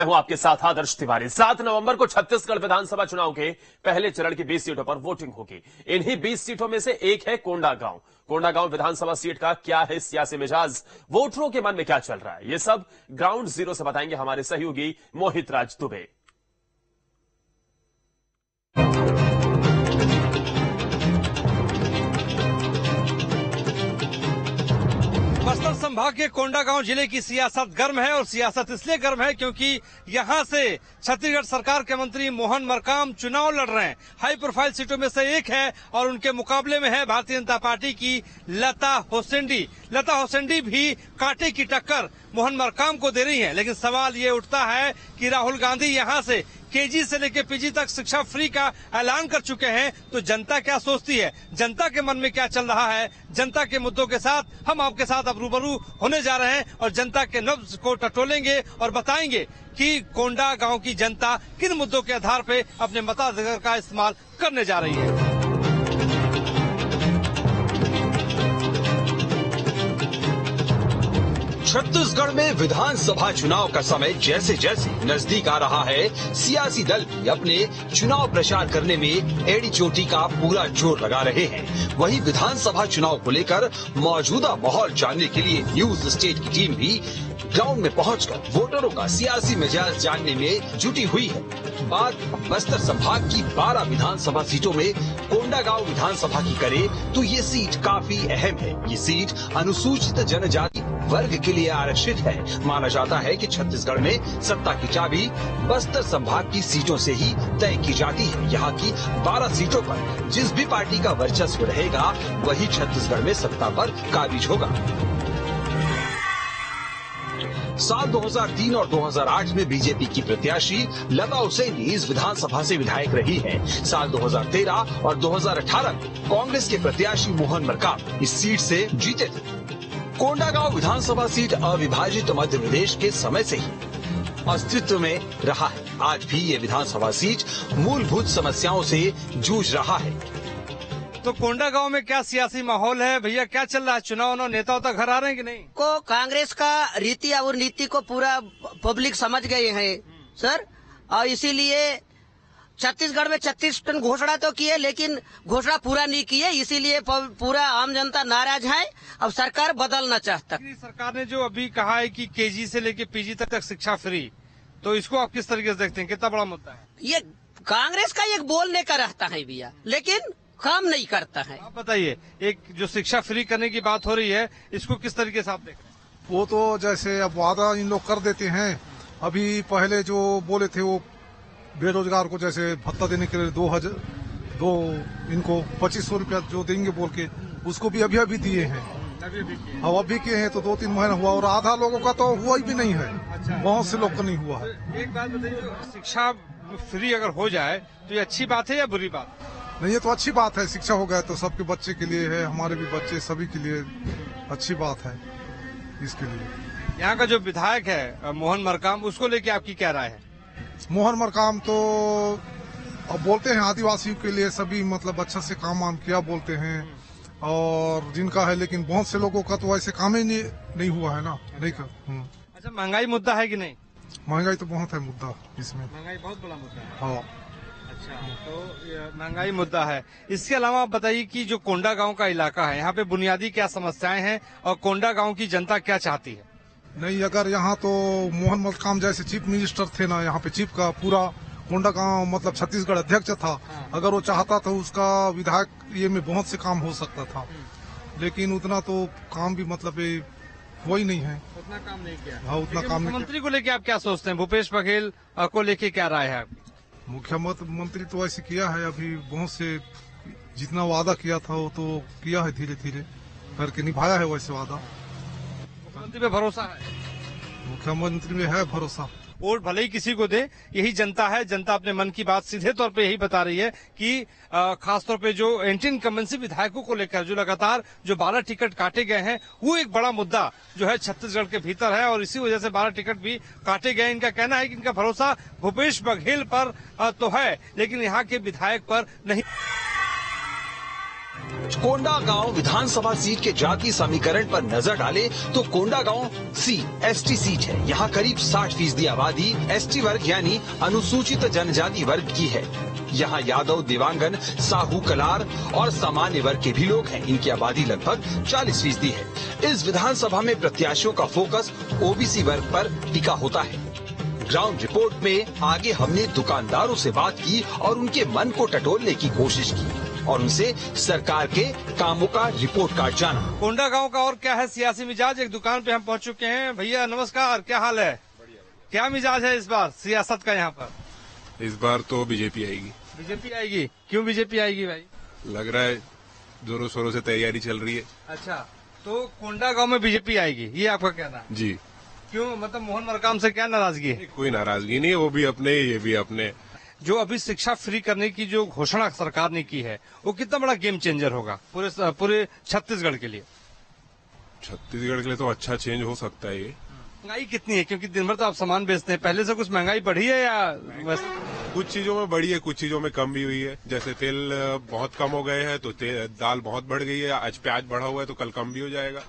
हूं आपके साथ आदर्श तिवारी। 7 नवंबर को छत्तीसगढ़ विधानसभा चुनाव के पहले चरण की 20 सीटों पर वोटिंग होगी। इन्हीं 20 सीटों में से एक है कोंडागांव। कोंडागांव विधानसभा सीट का क्या है सियासी मिजाज, वोटरों के मन में क्या चल रहा है, ये सब ग्राउंड जीरो से बताएंगे हमारे सहयोगी मोहित राज दुबे। बस्तर संभाग के कोंडागांव जिले की सियासत गर्म है और सियासत इसलिए गर्म है क्योंकि यहां से छत्तीसगढ़ सरकार के मंत्री मोहन मरकाम चुनाव लड़ रहे हैं। हाई प्रोफाइल सीटों में से एक है और उनके मुकाबले में है भारतीय जनता पार्टी की लता होसेंडी। लता होसेंडी भी कांटे की टक्कर मोहन मरकाम को दे रही है, लेकिन सवाल ये उठता है कि राहुल गांधी यहां से केजी से लेकर पीजी तक शिक्षा फ्री का ऐलान कर चुके हैं, तो जनता क्या सोचती है, जनता के मन में क्या चल रहा है। जनता के मुद्दों के साथ हम आपके साथ अब रूबरू होने जा रहे हैं और जनता के नब्ज को टटोलेंगे और बताएंगे कि कोंडागांव की जनता किन मुद्दों के आधार पर अपने मताधिकार का इस्तेमाल करने जा रही है। छत्तीसगढ़ में विधानसभा चुनाव का समय जैसे जैसे नजदीक आ रहा है, सियासी दल भी अपने चुनाव प्रचार करने में एड़ी चोटी का पूरा जोर लगा रहे हैं। वहीं विधानसभा चुनाव को लेकर मौजूदा माहौल जानने के लिए न्यूज स्टेट की टीम भी ग्राउंड में पहुंचकर वोटरों का सियासी मिजाज जानने में जुटी हुई है। बात बस्तर संभाग की 12 विधानसभा सीटों में कोंडागांव विधानसभा की करे तो ये सीट काफी अहम है। ये सीट अनुसूचित जनजाति वर्ग के लिए आरक्षित है। माना जाता है कि छत्तीसगढ़ में सत्ता की चाबी बस्तर संभाग की सीटों से ही तय की जाती है। यहाँ की 12 सीटों पर जिस भी पार्टी का वर्चस्व रहेगा वही छत्तीसगढ़ में सत्ता पर काबिज होगा। साल 2003 और 2008 में बीजेपी की प्रत्याशी लता होसेंडी इस विधानसभा से विधायक रही है। साल 2013 और 2018 में कांग्रेस के प्रत्याशी मोहन मरकाम इस सीट से जीते थे। कोंडागांव विधानसभा सीट अविभाजित मध्य प्रदेश के समय से ही अस्तित्व में रहा है। आज भी ये विधानसभा सीट मूलभूत समस्याओं से जूझ रहा है। तो कोंडागांव में क्या सियासी माहौल है भैया, क्या चल रहा है? चुनाव नेताओं तक घर आ रहे हैं कि नहीं? को कांग्रेस का रीति और नीति को पूरा पब्लिक समझ गए हैं सर, और इसीलिए छत्तीसगढ़ में 36 टन घोषणा तो की है, लेकिन घोषणा पूरा नहीं की है, इसीलिए पूरा आम जनता नाराज है। अब सरकार बदलना चाहता है। सरकार ने जो अभी कहा है कि केजी से लेकर पीजी तक शिक्षा फ्री, तो इसको आप किस तरीके से देखते हैं? कितना बड़ा मुद्दा है ये? कांग्रेस का एक बोलने का रहता है भैया, लेकिन काम नहीं करता है। आप बताइए, एक जो शिक्षा फ्री करने की बात हो रही है, इसको किस तरीके से आप देख रहे हैं? वो तो जैसे अब वादा इन लोग कर देते हैं। अभी पहले जो बोले थे वो बेरोजगार को जैसे भत्ता देने के लिए इनको 2500 रुपया जो देंगे बोल के, उसको भी अभी दिए हैं। अब अभी के हैं तो 2-3 महीना हुआ और आधा लोगों का तो हुआ ही भी नहीं है। अच्छा। बहुत से लोग का नहीं हुआ है। एक बात बताइए, शिक्षा फ्री अगर हो जाए तो ये अच्छी बात है या बुरी बात? नहीं, ये तो अच्छी बात है। शिक्षा हो गया तो सबके बच्चे के लिए है, हमारे भी बच्चे सभी के लिए अच्छी बात है। इसके लिए यहाँ का जो विधायक है मोहन मरकाम, उसको लेके आपकी क्या राय है? मोहन मरकाम तो अब बोलते हैं आदिवासियों के लिए सभी मतलब अच्छा से काम वाम किया बोलते हैं और जिनका है, लेकिन बहुत से लोगों का तो ऐसे काम ही नहीं हुआ है ना। नहीं कर। अच्छा, महंगाई मुद्दा है कि नहीं? महंगाई तो बहुत है मुद्दा इसमें। महंगाई बहुत बड़ा मुद्दा है। हाँ। अच्छा, तो महंगाई मुद्दा है। इसके अलावा आप बताइए कि जो कोंडागांव का इलाका है, यहाँ पे बुनियादी क्या समस्याएं हैं और कोंडागांव की जनता क्या चाहती है? नहीं, अगर यहाँ तो मोहन मरकाम जैसे चीफ मिनिस्टर थे ना, यहाँ पे चीफ का पूरा कोंडागांव मतलब छत्तीसगढ़ अध्यक्ष था। अगर वो चाहता तो उसका विधायक ये में बहुत से काम हो सकता था, लेकिन उतना तो काम भी मतलब हो ही नहीं है। उतना काम नहीं किया। हाँ, उतना काम। मुख्यमंत्री को लेके आप क्या सोचते हैं? भूपेश बघेल को लेके क्या राय है? मुख्यमंत्री तो ऐसे किया है, अभी बहुत से जितना वादा किया था वो तो किया है, धीरे धीरे करके निभाया है वैसे वादा। मुख्यमंत्री पे भरोसा है? मुख्यमंत्री में है भरोसा। वोट भले ही किसी को दे, यही जनता है। जनता अपने मन की बात सीधे तौर पे यही बता रही है कि खासतौर पे जो एंटी इनकम्बेंसी विधायकों को लेकर जो लगातार जो 12 टिकट काटे गए हैं, वो एक बड़ा मुद्दा जो है छत्तीसगढ़ के भीतर है और इसी वजह से 12 टिकट भी काटे गए। इनका कहना है कि इनका भरोसा भूपेश बघेल पर तो है, लेकिन यहाँ के विधायक पर नहीं। कोंडागांव विधानसभा सीट के जाति समीकरण पर नजर डाले तो कोंडागांव सीट एसटी सीट है। यहाँ करीब 60% आबादी एसटी वर्ग यानी अनुसूचित जनजाति वर्ग की है। यहाँ यादव, दिवांगन, साहू, कलार और सामान्य वर्ग के भी लोग हैं। इनकी आबादी लगभग 40% है। इस विधानसभा में प्रत्याशियों का फोकस ओबीसी वर्ग पर टिका होता है। ग्राउंड रिपोर्ट में आगे हमने दुकानदारों से बात की और उनके मन को टटोलने की कोशिश की और उनसे सरकार के कामों का रिपोर्ट कार्ड जाना। कोंडागांव का और क्या है सियासी मिजाज। एक दुकान पे हम पहुंच चुके हैं। भैया नमस्कार, क्या हाल है? क्या मिजाज है इस बार सियासत का यहाँ पर? इस बार तो बीजेपी आएगी। बीजेपी आएगी? क्यों बीजेपी आएगी भाई? लग रहा है जोरों शोरों से तैयारी चल रही है। अच्छा, तो कोंडागांव में बीजेपी आएगी, ये आपका कहना है? जी। क्यों, मतलब मोहन मरकाम से क्या नाराजगी है? कोई नाराजगी नहीं है, वो भी अपने ये भी अपने। जो अभी शिक्षा फ्री करने की जो घोषणा सरकार ने की है वो कितना बड़ा गेम चेंजर होगा पूरे छत्तीसगढ़ के लिए? छत्तीसगढ़ के लिए तो अच्छा चेंज हो सकता है ये। महंगाई कितनी है, क्योंकि दिन भर तो आप सामान बेचते हैं, पहले से कुछ महंगाई बढ़ी है या बस? कुछ चीजों में बढ़ी है, कुछ चीजों में कम भी हुई है। जैसे तेल बहुत कम हो गए हैं तो दाल बहुत बढ़ गई है। आज प्याज बढ़ा हुआ है तो कल कम भी हो जाएगा।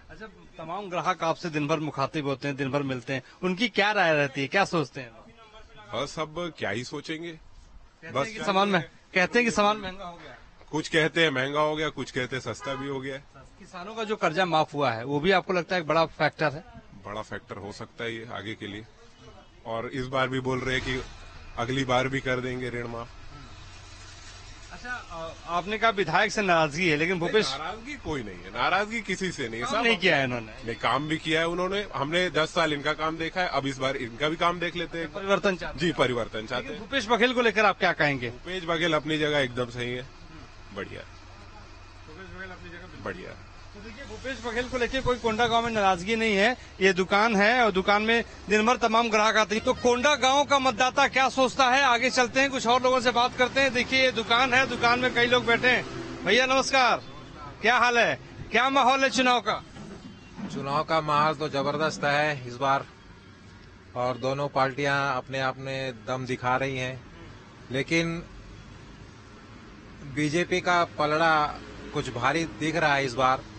अच्छा, तमाम ग्राहक आपसे दिन भर मुखातिब होते हैं, दिन भर मिलते हैं, उनकी क्या राय रहती है, क्या सोचते हैं? बस अब क्या ही सोचेंगे, बस कहते हैं कि सामान महंगा हो गया। कुछ कहते हैं महंगा हो गया, कुछ कहते हैं सस्ता भी हो गया। किसानों का जो कर्जा माफ हुआ है वो भी आपको लगता है एक बड़ा फैक्टर है? बड़ा फैक्टर हो सकता है ये आगे के लिए। और इस बार भी बोल रहे हैं कि अगली बार भी कर देंगे ऋण माफ। अच्छा, आपने कहा विधायक से नाराजगी है, लेकिन भूपेश? नाराजगी कोई नहीं है, नाराजगी किसी से नहीं है। काम नहीं किया है इन्होंने? नहीं, काम भी किया है उन्होंने। हमने 10 साल इनका काम देखा है, अब इस बार इनका भी काम देख लेते हैं। परिवर्तन चाहते? जी, परिवर्तन चाहते हैं। भूपेश बघेल को लेकर आप क्या कहेंगे? भूपेश बघेल अपनी जगह एकदम सही है, बढ़िया। भूपेश बघेल अपनी जगह बढ़िया। तो देखिए, भूपेश बघेल को लेकर कोई कोंडागांव में नाराजगी नहीं है। ये दुकान है और दुकान में दिन भर तमाम ग्राहक आते हैं। तो कोंडागांव का मतदाता क्या सोचता है, आगे चलते हैं, कुछ और लोगों से बात करते हैं। देखिए, ये दुकान है, दुकान में कई लोग बैठे हैं। भैया नमस्कार, क्या हाल है? क्या माहौल है चुनाव का? चुनाव का माहौल तो जबरदस्त है इस बार, और दोनों पार्टियां अपने आप में दम दिखा रही हैं। लेकिन बीजेपी का पलड़ा कुछ भारी दिख रहा है इस बार।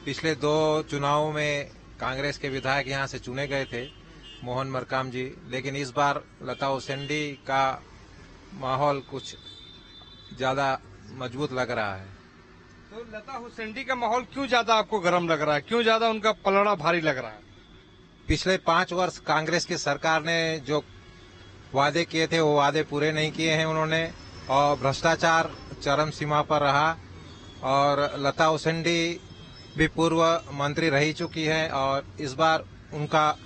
पिछले 2 चुनावों में कांग्रेस के विधायक यहां से चुने गए थे, मोहन मरकाम जी, लेकिन इस बार लता उसेंडी का माहौल कुछ ज्यादा मजबूत लग रहा है। तो लता हुसैंडी का माहौल क्यों ज्यादा आपको गर्म लग रहा है, क्यों ज्यादा उनका पलड़ा भारी लग रहा है? पिछले 5 वर्ष कांग्रेस की सरकार ने जो वादे किए थे वो वादे पूरे नहीं किए हैं उन्होंने, और भ्रष्टाचार चरम सीमा पर रहा। और लता उसेंडी भी पूर्व मंत्री रही चुकी है, और इस बार उनका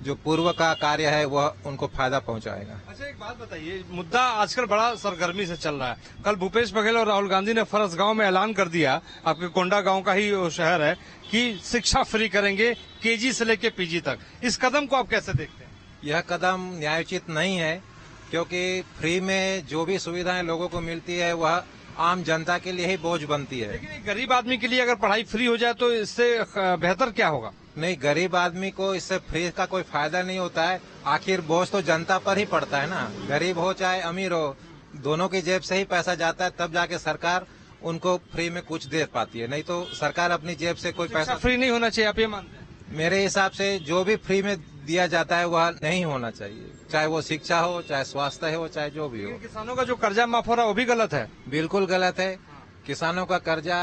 जो पूर्व का कार्य है वह उनको फायदा पहुंचाएगा। अच्छा, एक बात बताइए, मुद्दा आजकल बड़ा सरगर्मी से चल रहा है। कल भूपेश बघेल और राहुल गांधी ने फरसगांव में ऐलान कर दिया, आपके कोंडागांव का ही वो शहर है, कि शिक्षा फ्री करेंगे केजी से लेके पीजी तक। इस कदम को आप कैसे देखते हैं? यह कदम न्यायोचित नहीं है, क्योंकि फ्री में जो भी सुविधाएं लोगों को मिलती है वह आम जनता के लिए ही बोझ बनती है। लेकिन एक गरीब आदमी के लिए अगर पढ़ाई फ्री हो जाए तो इससे बेहतर क्या होगा? नहीं, गरीब आदमी को इससे फ्री का कोई फायदा नहीं होता है। आखिर बोझ तो जनता पर ही पड़ता है ना। गरीब हो चाहे अमीर हो, दोनों की जेब से ही पैसा जाता है, तब जाके सरकार उनको फ्री में कुछ दे पाती है। नहीं तो सरकार अपनी जेब से कोई पैसा फ्री नहीं होना चाहिए, आप ये मानते हैं? मेरे हिसाब से जो भी फ्री में दिया जाता है वह नहीं होना चाहिए, चाहे वो शिक्षा हो, चाहे स्वास्थ्य हो, चाहे जो भी हो। किसानों का जो कर्जा माफ हो रहा है वो भी गलत है? बिल्कुल गलत है। किसानों का कर्जा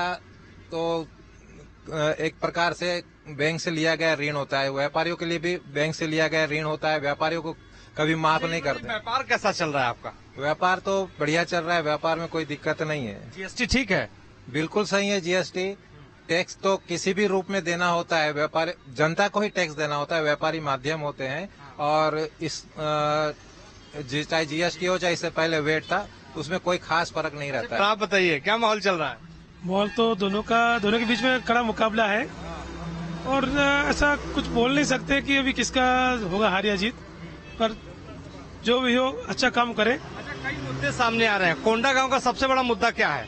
तो एक प्रकार से बैंक से लिया गया ऋण होता है, व्यापारियों के लिए भी बैंक से लिया गया ऋण होता है। व्यापारियों को कभी माफ नहीं करते। व्यापार कैसा चल रहा है आपका? व्यापार तो बढ़िया चल रहा है, व्यापार में कोई दिक्कत नहीं है। जीएसटी ठीक है? बिल्कुल सही है। जीएसटी टैक्स तो किसी भी रूप में देना होता है, व्यापारी जनता को ही टैक्स देना होता है, व्यापारी माध्यम होते हैं। और इस चाहे जीएसटी हो चाहे इससे पहले वेट था, उसमें कोई खास फर्क नहीं रहता है। आप बताइए, क्या माहौल चल रहा है? माहौल तो दोनों के बीच में कड़ा मुकाबला है, और ऐसा कुछ बोल नहीं सकते कि अभी किसका होगा हार या जीत, पर जो भी हो अच्छा काम करे। अच्छा, कई मुद्दे सामने आ रहे हैं। कोंडागांव का सबसे बड़ा मुद्दा क्या है?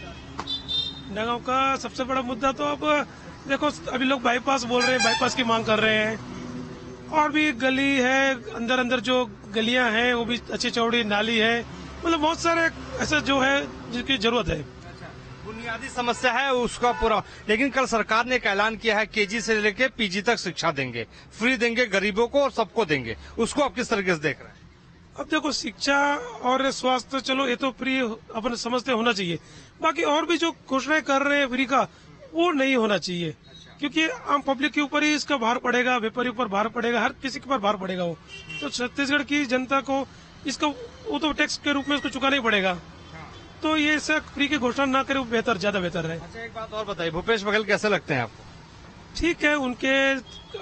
कोंडागांव का सबसे बड़ा मुद्दा तो अब देखो, अभी लोग बाईपास बोल रहे हैं, बाईपास की मांग कर रहे हैं, और भी गली है, अंदर जो गलियां हैं वो भी अच्छी चौड़ी नाली है, मतलब बहुत सारे ऐसा जो है जिसकी जरूरत है। बुनियादी समस्या है उसका पूरा। लेकिन कल सरकार ने एक ऐलान किया है केजी से लेकर पीजी तक शिक्षा देंगे, फ्री देंगे गरीबों को और सबको देंगे, उसको आप किस तरीके से देख रहे हैं? अब देखो, शिक्षा और स्वास्थ्य चलो ये तो फ्री अपन समझते होना चाहिए, बाकी और भी जो घोषणाएं कर रहे हैं फ्री का वो नहीं होना चाहिए, क्योंकि आम पब्लिक के ऊपर ही इसका भार पड़ेगा, व्यापारी ऊपर भार पड़ेगा, हर किसी के ऊपर भार पड़ेगा। वो तो छत्तीसगढ़ की जनता को इसका वो तो टैक्स के रूप में उसको चुकाना ही पड़ेगा। तो ये सब फ्री की घोषणा ना करे वो बेहतर, ज्यादा बेहतर है। अच्छा, एक बात और बताइए, भूपेश बघेल कैसे लगते हैं आपको? ठीक है, उनके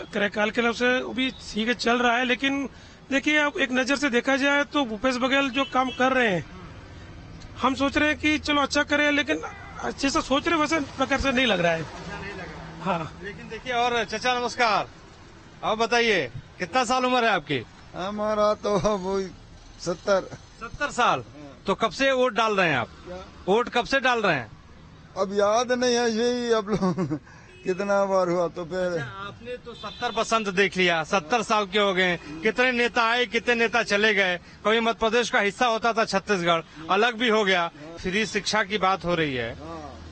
कार्यकाल के लक्ष्य से भी ठीक है, चल रहा है, लेकिन देखिए अब एक नजर से देखा जाए तो भूपेश बघेल जो काम कर रहे हैं, हम सोच रहे हैं कि चलो अच्छा करें, लेकिन जैसा सोच रहे वैसे प्रकार से नहीं लग रहा है। हाँ, लेकिन देखिए, और चाचा नमस्कार, आप बताइए कितना साल उम्र है आपकी? हमारा तो वो 70 साल। तो कब से वोट डाल रहे हैं आप? वोट कब से डाल रहे हैं? अब याद नहीं है, यही अब लोग कितना बार हुआ तो फिर। आपने तो 70% देख लिया, 70 साल के हो गए, कितने नेता आए, कितने नेता चले गए, कभी मध्य प्रदेश का हिस्सा होता था छत्तीसगढ़, अलग भी हो गया, फ्री शिक्षा की बात हो रही है,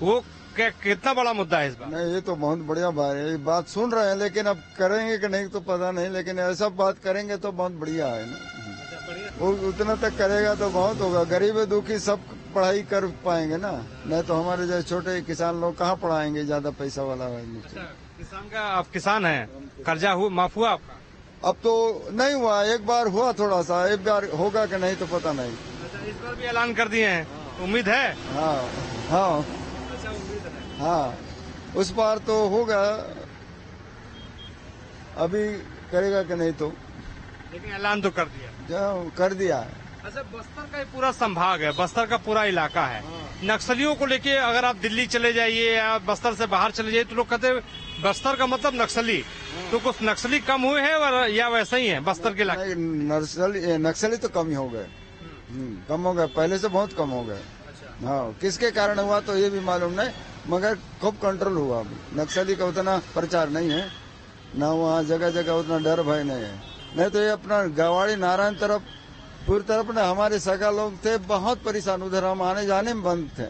वो कितना बड़ा मुद्दा है इस बार? नहीं, ये तो बहुत बढ़िया बात है, ये बात सुन रहे हैं, लेकिन अब करेंगे कि नहीं तो पता नहीं, लेकिन ऐसा बात करेंगे तो बहुत बढ़िया है ना। वो उतना तक करेगा तो बहुत होगा, गरीब दुखी सब पढ़ाई कर पाएंगे ना, नहीं तो हमारे जैसे छोटे किसान लोग कहाँ पढ़ाएंगे, ज्यादा पैसा वाला है। किसान का, आप किसान हैं, कर्जा माफ हुआ आपका? अब तो नहीं हुआ, एक बार हुआ थोड़ा सा, एक बार होगा कि नहीं तो पता नहीं। इस बार भी ऐलान कर दिए हैं, उम्मीद है? हाँ हाँ हाँ, उस बार तो होगा, अभी करेगा कि नहीं तो, लेकिन ऐलान तो कर दिया। कर दिया। अच्छा, बस्तर का पूरा संभाग है, बस्तर का पूरा इलाका है, नक्सलियों को लेके अगर आप दिल्ली चले जाइए या बस्तर से बाहर चले जाइए तो लोग कहते हैं बस्तर का मतलब नक्सली, तो कुछ नक्सली कम हुए हैं या वैसा ही है बस्तर के इलाके? नक्सली तो कम ही हो गए, कम हो गए, पहले से बहुत कम हो गए। हाँ, किसके कारण हुआ तो ये भी मालूम नहीं, मगर खूब कंट्रोल हुआ। नक्सली का उतना प्रचार नहीं है ना, वहाँ जगह जगह उतना डर भय नहीं है। नहीं तो ये अपना गवाड़ी नारायण तरफ पूरी तरफ ना हमारे सगा लोग थे, बहुत परेशान, उधर हम आने जाने में बंद थे।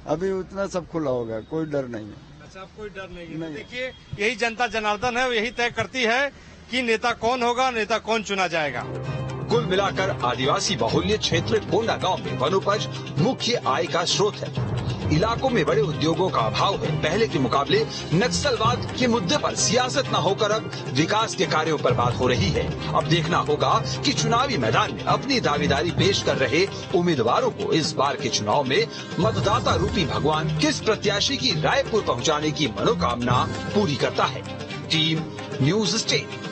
अभी उतना सब खुला हो गया, कोई डर नहीं है। अच्छा, कोई डर नहीं है। देखिए, यही जनता जनार्दन है, यही तय करती है कि नेता कौन होगा, नेता कौन चुना जाएगा। कुल मिलाकर आदिवासी बाहुल्य क्षेत्र कोंडागांव में वनोपज मुख्य आय का स्रोत है। इलाकों में बड़े उद्योगों का अभाव है। पहले के मुकाबले नक्सलवाद के मुद्दे पर सियासत न होकर अब विकास के कार्यों पर बात हो रही है। अब देखना होगा कि चुनावी मैदान में अपनी दावेदारी पेश कर रहे उम्मीदवारों को इस बार के चुनाव में मतदाता रूपी भगवान किस प्रत्याशी की रायपुर पहुंचाने की मनोकामना पूरी करता है। Team news state.